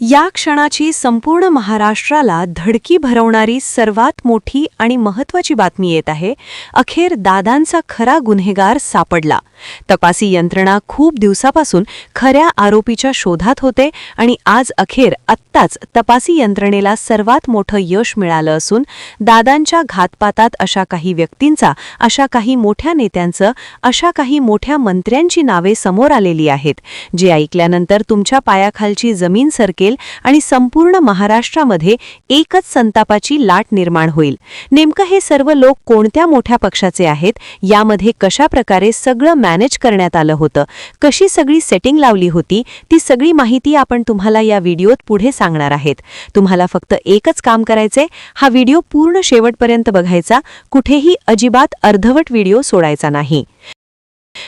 या क्षणाची संपूर्ण महाराष्ट्राला धडकी भरवणारी सर्वात मोठी आणि महत्त्वाची बातमी येत आहे. अखेर दादांचा खरा गुन्हेगार सापडला. तपासी यंत्रणा खूप दिवसापासून खऱ्या आरोपीच्या शोधात होते आणि आज अखेर आत्ताच तपासी यंत्रणेला सर्वात मोठं यश मिळालं असून दादांच्या घातपातात अशा काही व्यक्तींचा, अशा काही मोठ्या नेत्यांचं, अशा काही मोठ्या मंत्र्यांची नावे समोर आलेली आहेत, जे ऐकल्यानंतर तुमच्या पायाखालची जमीन सरकेल आणि संपूर्ण महाराष्ट्रामध्ये एकच संतापाची लाट निर्माण होईल. नेमकं हे सर्व लोक कोणत्या मोठ्या पक्षाचे आहेत, यामध्ये कशा प्रकारे सगळं मॅनेज करण्यात आलं होतं, कशी सगळी सेटिंग लावली होती, ती सगळी माहिती आपण तुम्हाला या व्हिडिओत पुढे सांगणार आहेत. तुम्हाला फक्त एकच काम करायचे, हा व्हिडिओ पूर्ण शेवटपर्यंत बघायचा, कुठेही अजिबात अर्धवट व्हिडिओ सोडायचा नाही.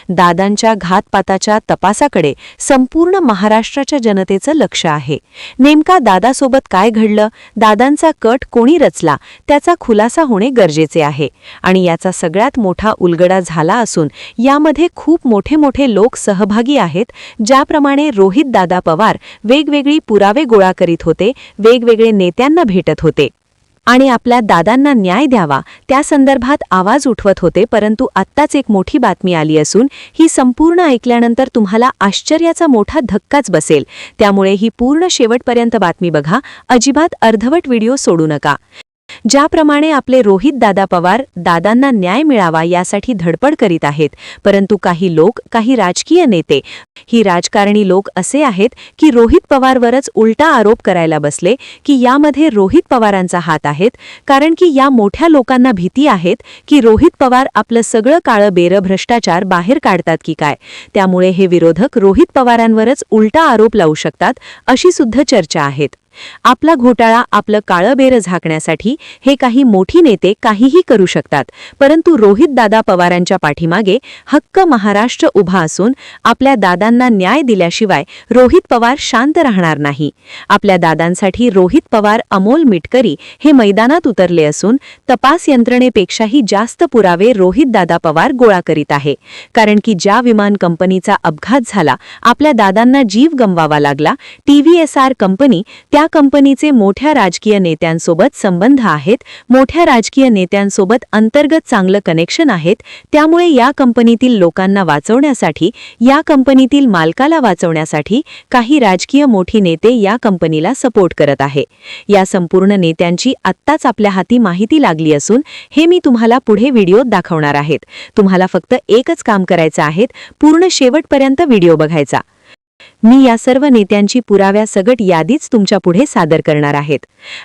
दादांच्या घातपाताच्या तपासाकडे संपूर्ण महाराष्ट्राच्या जनतेचं लक्ष आहे. नेमका दादासोबत काय घडलं, दादांचा कट कोणी रचला, त्याचा खुलासा होणे गरजेचे आहे. आणि याचा सगळ्यात मोठा उलगडा झाला असून यामध्ये खूप मोठे मोठे लोक सहभागी आहेत. ज्याप्रमाणे रोहित दादा पवार वेगवेगळी पुरावे गोळा करीत होते, वेगवेगळे नेत्यांना भेटत होते आणि आपल्या दादांना न्याय द्यावा त्या संदर्भात आवाज उठवत होते. परंतु आत्ताच एक मोठी बातमी आली असून ही संपूर्ण ऐकल्यानंतर तुम्हाला आश्चर्याचा मोठा धक्काच बसेल. त्यामुळे ही पूर्ण शेवटपर्यंत बातमी बघा, अजिबात अर्धवट व्हिडिओ सोडू नका. ज्याप्रमाणे आपले रोहित दादा पवार दादांना न्याय मिळावा यासाठी धडपड करीत आहेत, परंतु काही लोक, काही राजकीय नेते, ही राजकारणी लोक असे आहेत की रोहित पवारवरच उलटा आरोप करायला बसले की यामध्ये रोहित पवारांचा हात आहेत. कारण की या मोठ्या लोकांना भीती आहेत की रोहित पवार आपलं सगळं काळं बेरं भ्रष्टाचार बाहेर काढतात की काय. त्यामुळे हे विरोधक रोहित पवारांवरच उलटा आरोप लावू शकतात, अशी सुद्धा चर्चा आहेत. आपला घोटाळा, आपलं काळं बेरं झाकण्यासाठी हे काही मोठी नेते काहीही करू शकतात, परंतु रोहित दादा पवारांच्या पाठीमागे हक्क महाराष्ट्र उभा असून आपल्या दादांना न्याय दिल्याशिवाय रोहित पवार शांत राहणार नाही. आपल्या दादांसाठी रोहित पवार, अमोल मिटकरी हे मैदानात उतरले असून तपास यंत्रणेपेक्षाही जास्त पुरावे रोहित दादा पवार गोळा करीत आहे. कारण की ज्या विमान कंपनीचा अपघात झाला, आपल्या दादांना जीव गमवावा लागला, TVSR कंपनी, त्या कंपनीचे मोठ्या राजकीय नेत्यांसोबत संबंध आहेत, मोठ्या राजकीय नेत्यांसोबत अंतर्गत चांगलं कनेक्शन आहेत. त्यामुळे या कंपनीतील लोकांना वाचवण्यासाठी, या कंपनीतील मालकाला वाचवण्यासाठी काही राजकीय मोठी नेते या कंपनीला सपोर्ट करत आहे. या संपूर्ण नेत्यांची आत्ताच आपल्या हाती माहिती लागली असून हे मी तुम्हाला पुढे व्हिडिओत दाखवणार आहेत. तुम्हाला फक्त एकच काम करायचं आहे, पूर्ण शेवटपर्यंत व्हिडिओ बघायचा. मी या सर्व नेत्यांची पुराव्यासकट यादीच तुमच्या पुढे सादर करणार आहेत.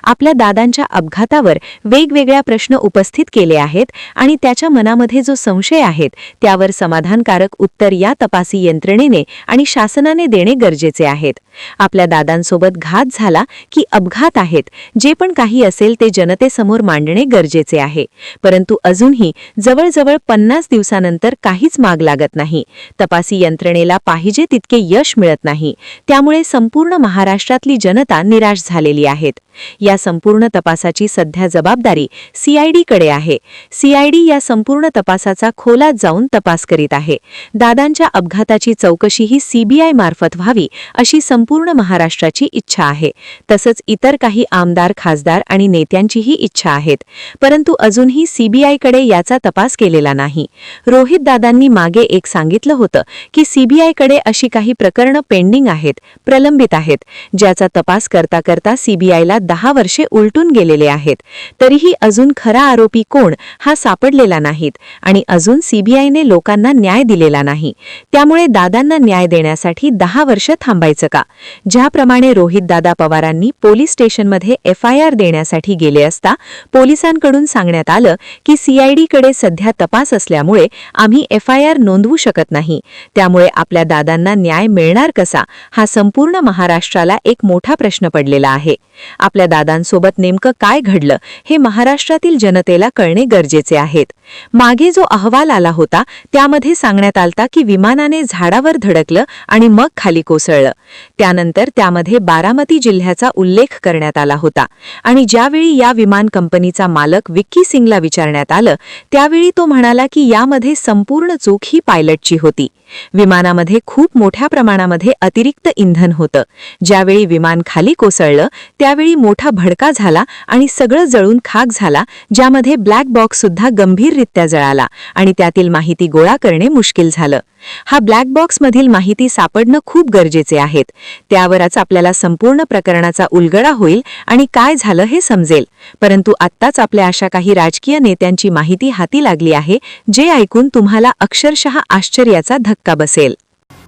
आपल्या दादांच्या अपघातावर वेगवेगळ्या प्रश्न उपस्थित केले आहेत आणि त्याच्या मनामध्ये जो संशय आहेत त्यावर समाधानकारक उत्तर या तपासी यंत्रणेने आणि शासनाने देणे गरजेचे आहेत. आपल्या दादांसोबत घात झाला की अपघात आहेत, जे पण काही असेल ते जनतेसमोर मांडणे गरजेचे आहे. परंतु अजूनही जवळजवळ 50 दिवसानंतर काहीच माग लागत नाही. तपासी यंत्रणेला पाहिजे तितके यश मिळत नाही. त्यामुळे संपूर्ण महाराष्ट्रातली जनता निराश झालेली आहेत. या संपूर्ण तपासाची सध्या जबाबदारी CID कडे आहे. CID या संपूर्ण तपासाचा खोलात जाऊन तपास करीत आहे. दादांच्या अपघाताची चौकशी ही CBI मार्फत व्हावी अशी संपूर्ण महाराष्ट्राची इच्छा आहे. तसंच इतर काही आमदार, खासदार आणि नेत्यांचीही इच्छा आहेत. परंतु अजूनही CBI कडे याचा तपास केलेला नाही. रोहित दादांनी मागे एक सांगितलं होतं की CBI कडे अशी काही प्रकरणं पेंडिंग आहेत, प्रलंबित आहेत, ज्याचा तपास करता करता CBIला 10 वर्षे उलटून गेलेले आहेत. तरीही अजून खरा आरोपी कोण हा सापडलेला नाहीत आणि अजून CBIने लोकांना न्याय दिलेला नाही. त्यामुळे दादांना न्याय देण्यासाठी 10 वर्ष थांबायचं का? ज्याप्रमाणे रोहित दादा पवारांनी पोलीस स्टेशनमध्ये FIR देण्यासाठी गेले असता पोलिसांकडून सांगण्यात आलं की CID कडे सध्या तपास असल्यामुळे आम्ही FIR नोंदवू शकत नाही. त्यामुळे आपल्या दादांना न्याय मिळणार कसा, हा संपूर्ण महाराष्ट्राला एक मोठा प्रश्न पडलेला आहे. आपल्या दादांसोबत नेमकं काय घडलं हे महाराष्ट्रातील जनतेला कळणे गरजेचे आहेत. मागे जो अहवाल आला होता त्यामध्ये सांगण्यात आलता की विमानाने झाडावर धडकलं आणि मग खाली कोसळलं. त्यानंतर त्यामध्ये बारामती जिल्ह्याचा उल्लेख करण्यात आला होता आणि ज्यावेळी या विमान कंपनीचा मालक विक्की सिंगला विचारण्यात आलं त्यावेळी तो म्हणाला की यामध्ये संपूर्ण चूक ही पायलटची होती. विमानामध्ये खूप मोठ्या प्रमाणामध्ये अतिरिक्त इंधन होतं. ज्यावेळी विमान खाली कोसळलं त्यावेळी मोठा भडका झाला आणि सगळं जळून खाक झाला, ज्यामध्ये ब्लॅक बॉक्स सुद्धा गंभीररित्या जळाला आणि त्यातील माहिती गोळा करणे मुश्किल झालं. हा ब्लॅक बॉक्समधील माहिती सापडणं खूप गरजेचे आहेत. त्यावरच आपल्याला संपूर्ण प्रकरणाचा उलगडा होईल आणि काय झालं हे समजेल. परंतु आत्ताच आपल्या अशा काही राजकीय नेत्यांची माहिती हाती लागली आहे, जे ऐकून तुम्हाला अक्षरशः आश्चर्याचा धक्का बसेल.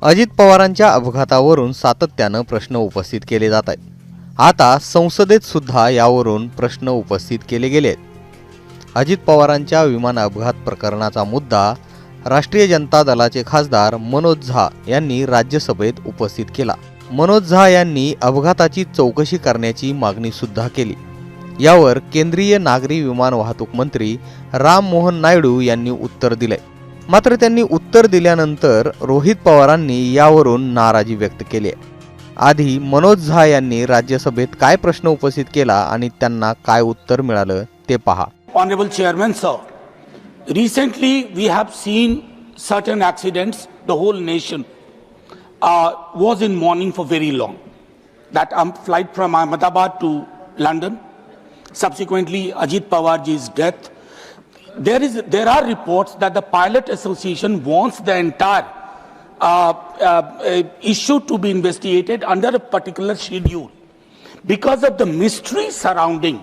अजित पवारांच्या अपघातावरून सातत्यानं प्रश्न उपस्थित केले जात आहेत. आता संसदेत सुद्धा यावरून प्रश्न उपस्थित केले गेलेत. अजित पवारांच्या विमान अपघात प्रकरणाचा मुद्दा राष्ट्रीय जनता दलाचे खासदार मनोज झा यांनी राज्यसभेत उपस्थित केला. मनोज झा यांनी अपघाताची चौकशी करण्याची मागणी सुद्धा केली. यावर केंद्रीय नागरी विमान वाहतूक मंत्री राम मोहन नायडू यांनी उत्तर दिले. मात्र त्यांनी उत्तर दिल्यानंतर रोहित पवारांनी यावरून नाराजी व्यक्त केली. आधी मनोज झा यांनी राज्यसभेत काय प्रश्न उपस्थित केला आणि त्यांना काय उत्तर मिळालं ते पहा. Honorable Chairman, sir, recently we have seen certain accidents. The whole nation was in mourning for very long. That flight from Ahmedabad to London, subsequently Ajit Pawarji's death. There are reports that the Pilot Association wants the entire issue to be investigated under a particular schedule. Because of the mystery surrounding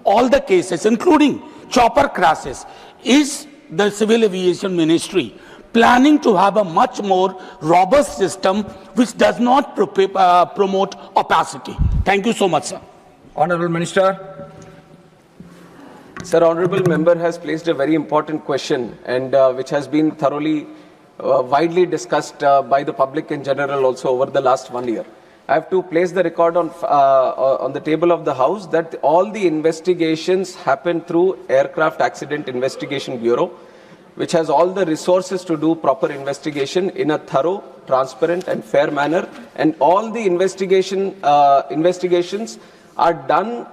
all the cases, including chopper crashes, is the Civil Aviation Ministry planning to have a much more robust system which does not promote opacity? Thank you so much, sir. Honorable Minister. Sir, honourable member has placed a very important question and which has been thoroughly widely discussed by the public in general also over the last 1 year. I have to place the record on the table of the House that all the investigations happen through Aircraft Accident Investigation Bureau, which has all the resources to do proper investigation in a thorough, transparent and fair manner. And all the investigations are done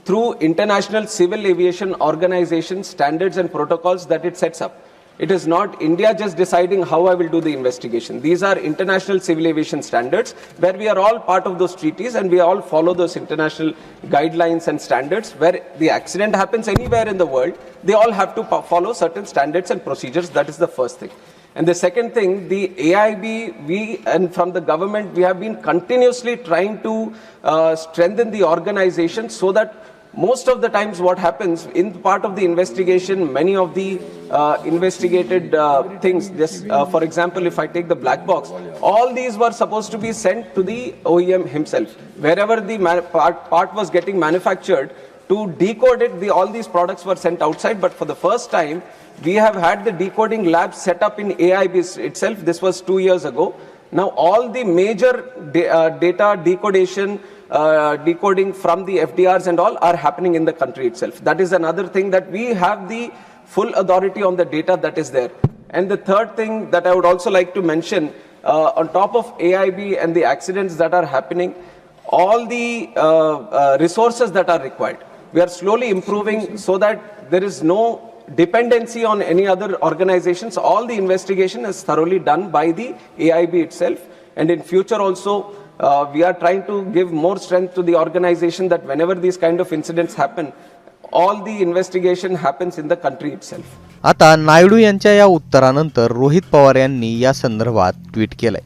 through international civil aviation organization standards and protocols that it sets up. It is not India just deciding how I will do the investigation. These are international civil aviation standards where we are all part of those treaties and we all follow those international guidelines and standards. Where the accident happens anywhere in the world, they all have to follow certain standards and procedures. That is the first thing. And the second thing, the AIB, we and from the government, we have been continuously trying to strengthen the organization so that most of the times what happens in part of the investigation, many of the investigated things, just for example, if I take the black box, all these were supposed to be sent to the OEM himself. Wherever the part was getting manufactured, to decode it, all these products were sent outside. But for the first time, we have had the decoding lab set up in AIB itself. This was 2 years ago. Now all the major data decoding from the FDRs and all are happening in the country itself. That is another thing, that we have the full authority on the data that is there. And the third thing that I would also like to mention, on top of AIB and the accidents that are happening, all the resources that are required, we are slowly improving so that there is no dependency on any other organizations. All the investigation is thoroughly done by the AIB itself. And in future also, we are trying to give more strength to the organization, that whenever these kind of incidents happen, all the investigation happens in the country itself. आता नायडू यांच्या या उत्तरानंतर रोहित पवार यांनी या संदर्भात tweet केलंय.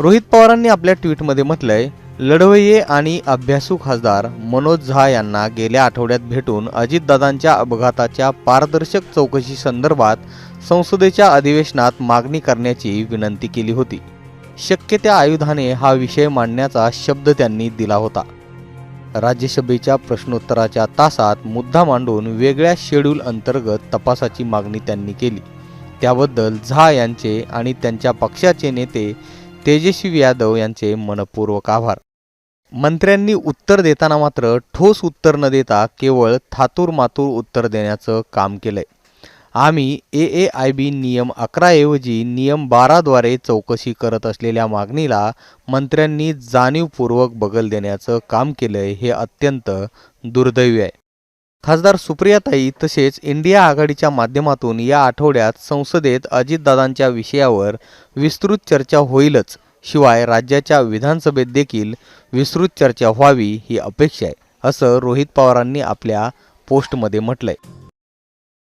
रोहित पवारांनी आपल्या ट्विटमध्ये म्हटलंय, लढवय्ये आणि अभ्यासू खासदार मनोज झा यांना गेल्या आठवड्यात भेटून अजितदादांच्या अपघाताच्या पारदर्शक चौकशी संदर्भात संसदेच्या अधिवेशनात मागणी करण्याची विनंती केली होती. शक्य त्या आयुधाने हा विषय मांडण्याचा शब्द त्यांनी दिला होता. राज्यसभेच्या प्रश्नोत्तराच्या तासात मुद्दा मांडून वेगळ्या शेड्यूल अंतर्गत तपासाची मागणी त्यांनी केली. त्याबद्दल झा यांचे आणि त्यांच्या पक्षाचे नेते तेजस्वी यादव यांचे मनपूर्वक आभार. मंत्र्यांनी उत्तर देताना मात्र ठोस उत्तर न देता केवळ थातूर मातूर उत्तर देण्याचं काम केलंय. आम्ही AAIB नियम 11 ऐवजी नियम 12 द्वारे चौकशी करत असलेल्या मागणीला मंत्र्यांनी जाणीवपूर्वक बगल देण्याचं काम केलंय. हे अत्यंत दुर्दैवी आहे. खासदार सुप्रियाताई तसेच इंडिया आघाडीच्या माध्यमातून या आठवड्यात संसदेत अजितदादांच्या विषयावर विस्तृत चर्चा होईलच, शिवाय राज्याच्या विधानसभेत देखील विस्तृत चर्चा व्हावी ही अपेक्षा आहे, असं रोहित पवारांनी आपल्या पोस्टमध्ये म्हटलंय.